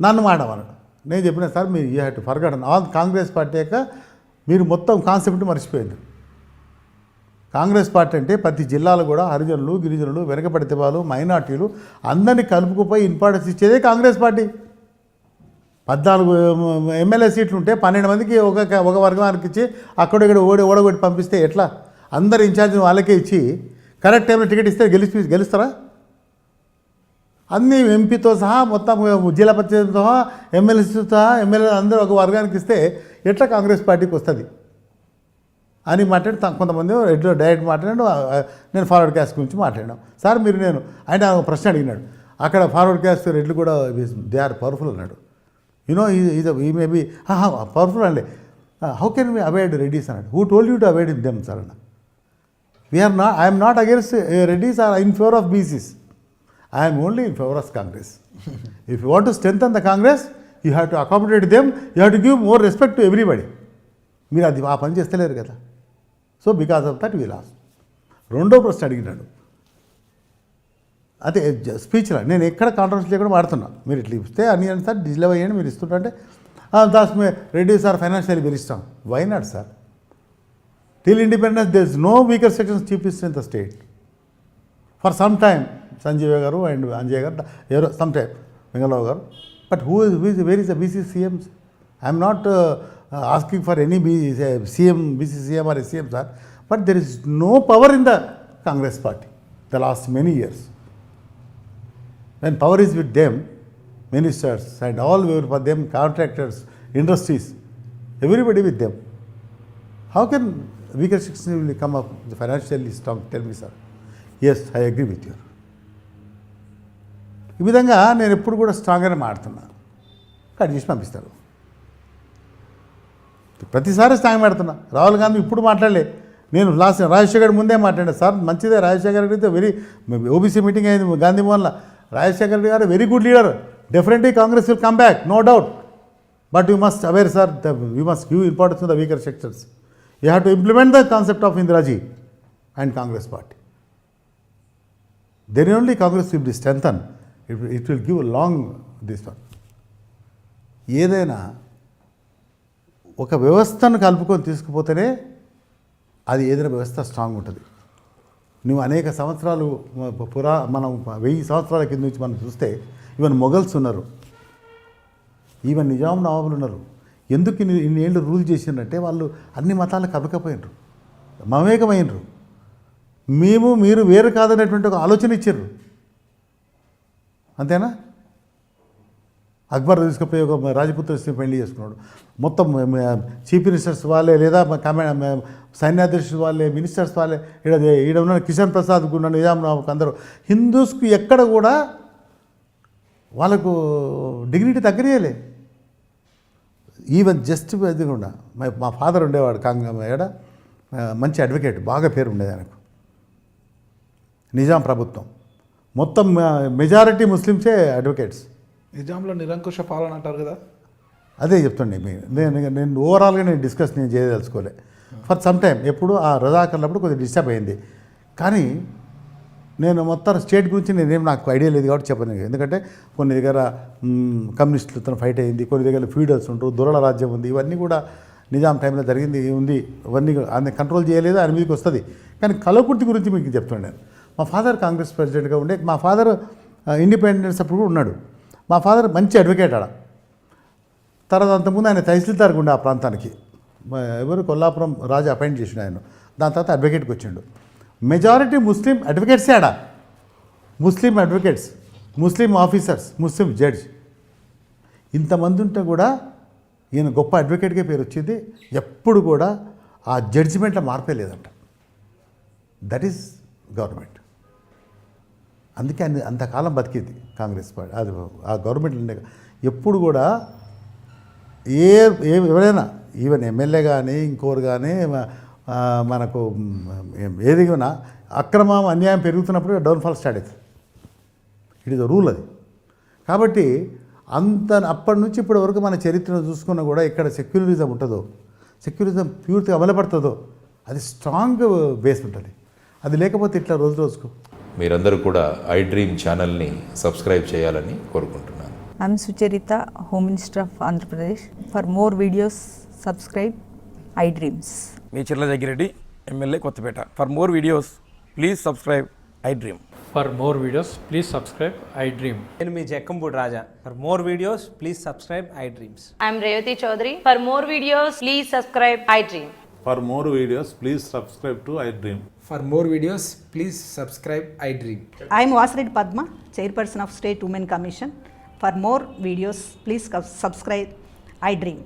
నన్ను మాడమన్నాడు. నేను చెప్పిన సార్ మీరు you have to forgotten all Congress party యొక్క మీరు మొత్తం కాన్సెప్ట్ మర్చిపోయింది. కాంగ్రెస్ పార్టీ అంటే ప్రతి జిల్లాలో కూడా హరిజనులు, గిరిజనులు, వెనకబడితే వాళ్ళు, మైనార్టీలు అందరినీ కలుపుకుపోయి ఇంపార్టెన్స్ ఇచ్చేదే కాంగ్రెస్ పార్టీ. 14 ఎమ్మెల్యే సీట్లు ఉంటే 12 మందికి ఒక వర్గానికి ఇచ్చి అక్కడక్కడ ఓడగొట్టి పంపిస్తే ఎట్లా? అందరు ఇన్ఛార్జ్ వాళ్ళకే ఇచ్చి కరెక్ట్ టైంలో టికెట్ ఇస్తే గెలుస్తారా? అన్నీ ఎంపీతో సహా మొత్తం జిల్లా పరిషత్తో సహా ఎమ్మెల్యేతో సహా ఎమ్మెల్యే అందరూ ఒక వర్గానికి ఇస్తే ఎట్లా కాంగ్రెస్ పార్టీకి వస్తుంది అని మాట్లాడి కొంతమంది ఎట్లా డైరెక్ట్ మాట్లాడాడు. నేను ఫార్వర్డ్ క్యాస్ట్ గురించి మాట్లాడాను. సార్ మీరు ఆయన ప్రశ్న అడిగినాడు. అక్కడ ఫార్వర్డ్ క్యాస్ట్ రెడ్లు కూడా దే ఆర్ పవర్ఫుల్ అన్నాడు. యూనో ఈ మేబీ పవర్ఫుల్ అండి. How can we avoid Reddys అన్నాడు. Who told you to avoid them sir అన్న. I'm not against Reddys or in favour of BCs. I am only in favor of Congress. If you want to strengthen the Congress, you have to accommodate them, you have to give more respect to everybody. మీరు అది ఆ పని చేస్తలేరు కదా. So because of that we last. రెండో ప్రశ్న అడిగినాడు. అదే స్పీచ్లో నేను ఎక్కడ కాంట్రవర్సీ లేకుండా వాడుతున్నా. మీరు ఇట్లా ఇస్తే అని సార్ డిజిలవ్ అయ్యండి మీరు ఇస్తుంటే thus may reduce or financially very strong. Why not sir? Till independence there is no weaker sections chief minister in the state. For some time Sanjeev garu and Anjaiah garu ఎవరో some time Vengal Rao garu. But where is the BC CMs? I'm not asking for any CM BC CM or CM sir. But there is no power in the Congress party the last many years. When power is with them, ministers and all for them, contractors, industries, everybody with them. How can weaker section will come up financially strong? Tell me, sir. Yes, I agree with you. ఈ విధంగా నేను ఎప్పుడు కూడా స్ట్రాంగ్గానే మాడుతున్నా. Cut చేసి పంపిస్తారు. ప్రతిసారి strong మాడుతున్నా. Rahul Gandhi ఇప్పుడు మాట్లాడలే. నేను లాస్ట్ రాజశేఖర్ ముందే మాట్లాడాను. సార్ మంచిదే, Rajasekhar Reddy very OBC meeting అయింది గాంధీ భవన్లో. Rajasekhar Reddy garu very good leader. Definitely Congress will come back, no doubt. But you must aware sir, you must give importance to the weaker sections. You have to implement the concept of Indiraji and Congress party. Then only Congress will be strengthened. It will give long this one. ఏదైనా ఒక వ్యవస్థను కలుపుకొని తీసుకుపోతేనే అది ఏదైనా వ్యవస్థ strong ఉంటుంది. నువ్వు అనేక సంవత్సరాలు మనం 1000 సంవత్సరాల కింద నుంచి మనం చూస్తే ఈవెన్ మొఘల్స్ ఉన్నారు, ఈవెన్ నిజాం నవాబులు ఉన్నారు. ఎందుకు ఇన్ని ఏళ్ళు రూల్ చేసిండ్రంటే వాళ్ళు అన్ని మతాలకు కలపకపోయినరు, మమేకమైనరు. మీరు వేరు కాదనేటువంటి ఒక ఆలోచన ఇచ్చారు. అంతేనా? అక్బర్ తీసుకుపోయి ఒక రాజపుత్ర పెళ్లి చేసుకున్నాడు. మొత్తం చీఫ్ మినిస్టర్స్ వాళ్ళే, లేదా సైన్యాధ్యక్షుడు వాళ్ళే, మినిస్టర్స్ వాళ్ళే. ఈడ ఉన్న కిషన్ ప్రసాద్ ఉన్న నిజాం నవాబ్ అందరూ హిందూస్కు ఎక్కడ కూడా వాళ్ళకు డిగ్నిటీ తగ్గరియలే. ఈవెన్ జస్ట్ అది కూడా మా ఫాదర్ ఉండేవాడు ఏడ మంచి అడ్వకేట్, బాగా పేరు ఉండేది ఆయనకు. నిజాం ప్రభుత్వం మొత్తం మెజారిటీ ముస్లిమ్సే అడ్వకేట్స్. నిజాంలో నిరంకుశ పాలన అంటారు కదా, అదే చెప్తుండే. నేను ఓవరాల్గా డిస్కస్ చేయదలుచుకోలే. ఫర్ సమ్ టైమ్ ఎప్పుడు ఆ రజాకర్లప్పుడు కొద్దిగా డిస్టర్బ్ అయింది. కానీ నేను మొత్తం స్టేట్ గురించి నాకు ఐడియా లేదు కాబట్టి చెప్పను. ఎందుకంటే కొన్ని దగ్గర కమ్యూనిస్టులతో ఫైట్ అయింది, కొన్ని దగ్గర ఫీడర్స్ ఉంటారు, దొరల రాజ్యం ఉంది. ఇవన్నీ కూడా నిజాం టైంలో జరిగింది ఉంది. ఇవన్నీ ఆయన కంట్రోల్ చేయలేదు, ఆయన మీదకి వస్తుంది. కానీ కలవకుర్తి గురించి మీకు చెప్తున్నాను. మా ఫాదర్ కాంగ్రెస్ ప్రెసిడెంట్గా ఉండే, మా ఫాదర్ ఇండిపెండెన్స్ అప్పుడు కూడా ఉన్నాడు. మా ఫాదర్ మంచి అడ్వకేట్ ఆడ. తర్వాత అంతకుముందు ఆయన తహసీల్దార్గా ఉండే ఆ ప్రాంతానికి. ఎవరు కొల్లాపురం రాజు అపాయింట్ చేసిండు ఆయన. దాని తర్వాత అడ్వకేట్కి వచ్చిండు. మెజారిటీ ముస్లిం అడ్వకేట్సే ఆడ. ముస్లిం అడ్వకేట్స్, ముస్లిం ఆఫీసర్స్, ముస్లిం జడ్జ్, ఇంతమంది ఉంటే కూడా ఈయన గొప్ప అడ్వకేట్గా పేరు వచ్చింది. ఎప్పుడు కూడా ఆ జడ్జిమెంట్లో మార్పే లేదంట. That is government. అందుకే అంతకాలం బతికింది కాంగ్రెస్ పార్టీ. అది ఆ గవర్నమెంట్ ఉండే ఎప్పుడు కూడా ఎవరైనా ఈవెన్ ఎమ్మెల్యే కానీ ఇంకోరు కానీ మనకు ఏదిగా అక్రమం అన్యాయం పెరుగుతున్నప్పుడు డౌన్ఫాల్ స్టార్ట్ అవుతుంది. ఇట్ ఈస్ ద రూల్ అది. కాబట్టి అప్పటి నుంచి ఇప్పటి వరకు మన చరిత్రను చూసుకున్నా కూడా ఇక్కడ సెక్యులరిజం ఉంటుందో, సెక్యులరిజం ప్యూర్గా అమలుపడుతుందో అది స్ట్రాంగ్ బేస్ ఉంటుంది. అది లేకపోతే ఇట్లా రోజుకు మీరందరూ కూడా ఐ డ్రీమ్ ఛానల్ని సబ్స్క్రైబ్ చేయాలని కోరుకుంటున్నాను. I'm Sucharita, Home Minister of Andhra Pradesh. For more videos, subscribe iDreams. మీ Chirla Jaggireddy MLA Kothapeta. For more videos please subscribe iDream. For more videos, please subscribe iDream. నేను మీ Jakkampudi Raja. For more videos please subscribe iDreams. I'm Revati Chaudhary. For more videos, please subscribe iDream. For more videos, please subscribe to iDream. For more videos, please subscribe iDream. I am Vasireddy Padma, Chairperson of State Women Commission. For more videos, please subscribe iDream.